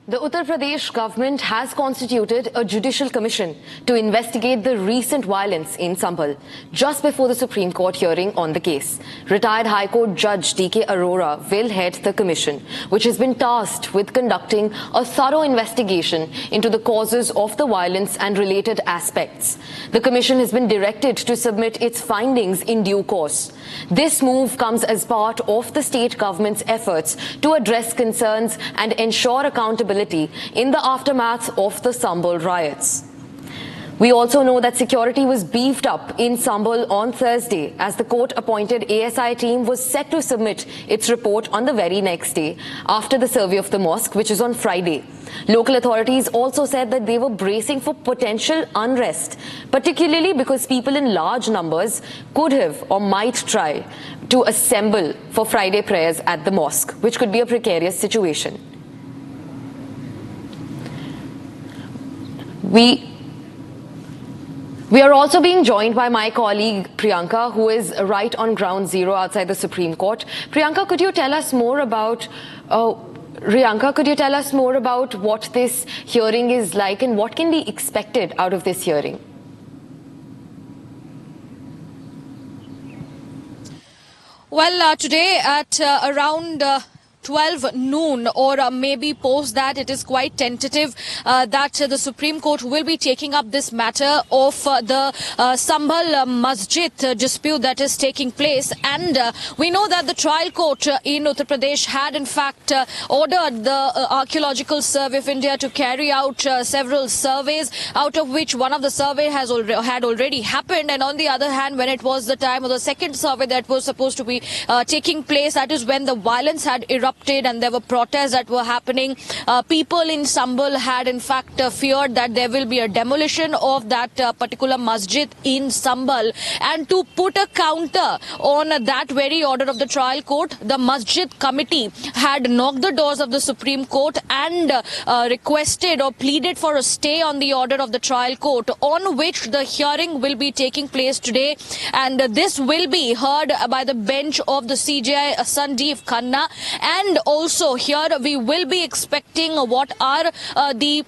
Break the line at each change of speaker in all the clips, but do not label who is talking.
The Uttar Pradesh government has constituted a judicial commission to investigate the recent violence in Sambhal, just before the Supreme Court hearing on the case. Retired High Court Judge D.K. Arora will head the commission, which has been tasked with conducting a thorough investigation into the causes of the violence and related aspects. The commission has been directed to submit its findings in due course. This move comes as part of the state government's efforts to address concerns and ensure accountability in the aftermath of the Sambhal riots. We also know that security was beefed up in Sambhal on Thursday as the court-appointed ASI team was set to submit its report on the very next day after the survey of the mosque, which is on Friday. Local authorities also said that they were bracing for potential unrest, particularly because people in large numbers could have or might try to assemble for Friday prayers at the mosque, which could be a precarious situation. We are also being joined by my colleague Priyanka, who is right on ground zero outside the Supreme Court. Priyanka, could you tell us more about what this hearing is like and what can be expected out of this hearing?
Well, today at around 12 noon or maybe post that, it is quite tentative that the Supreme Court will be taking up this matter of the Sambhal Masjid dispute that is taking place. And we know that the trial court in Uttar Pradesh had in fact ordered the Archaeological Survey of India to carry out several surveys, out of which one of the survey had already happened. And on the other hand, when it was the time of the second survey that was supposed to be taking place, that is when the violence had erupted and there were protests that were happening. People in Sambhal had in fact feared that there will be a demolition of that particular masjid in Sambhal. And to put a counter on that very order of the trial court, the masjid committee had knocked the doors of the Supreme Court and requested or pleaded for a stay on the order of the trial court, on which the hearing will be taking place today. And this will be heard by the bench of the CJI Sanjeev Khanna. And also here we will be expecting what are the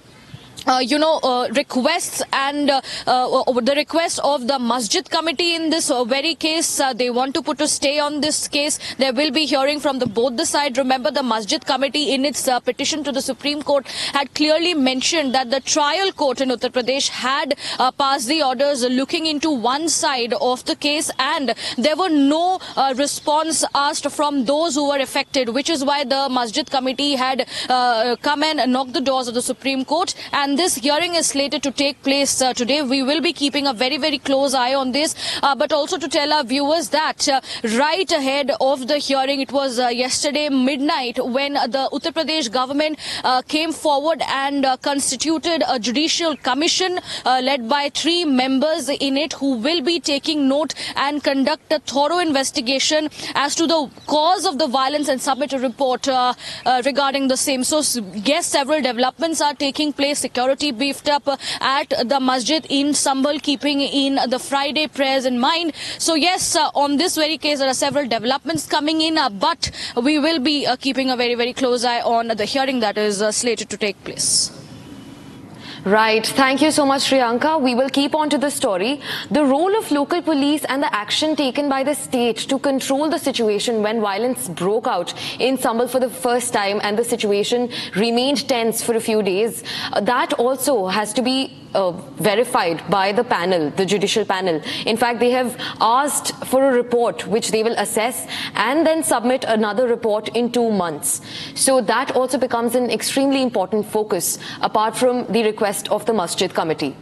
requests and the request of the Masjid committee in this very case. They want to put a stay on this case. There will be hearing from both the side. Remember, the Masjid committee in its petition to the Supreme Court had clearly mentioned that the trial court in Uttar Pradesh had passed the orders looking into one side of the case, and there were no response asked from those who were affected, which is why the Masjid committee had come and knocked the doors of the Supreme Court. And this hearing is slated to take place today. We will be keeping a very, very close eye on this, but also to tell our viewers that right ahead of the hearing, it was yesterday midnight when the Uttar Pradesh government came forward and constituted a judicial commission led by 3 members in it, who will be taking note and conduct a thorough investigation as to the cause of the violence and submit a report regarding the same. So yes, several developments are taking place. Security beefed up at the masjid in Sambhal, keeping in the Friday prayers in mind. So yes, on this very case, there are several developments coming in, but we will be keeping a very, very close eye on the hearing that is slated to take place.
Right. Thank you so much, Priyanka. We will keep on to the story. The role of local police and the action taken by the state to control the situation when violence broke out in Sambhal for the first time and the situation remained tense for a few days, that also has to be verified by the panel, the judicial panel. In fact, they have asked for a report which they will assess and then submit another report in 2 months. So that also becomes an extremely important focus apart from the request of the Masjid committee.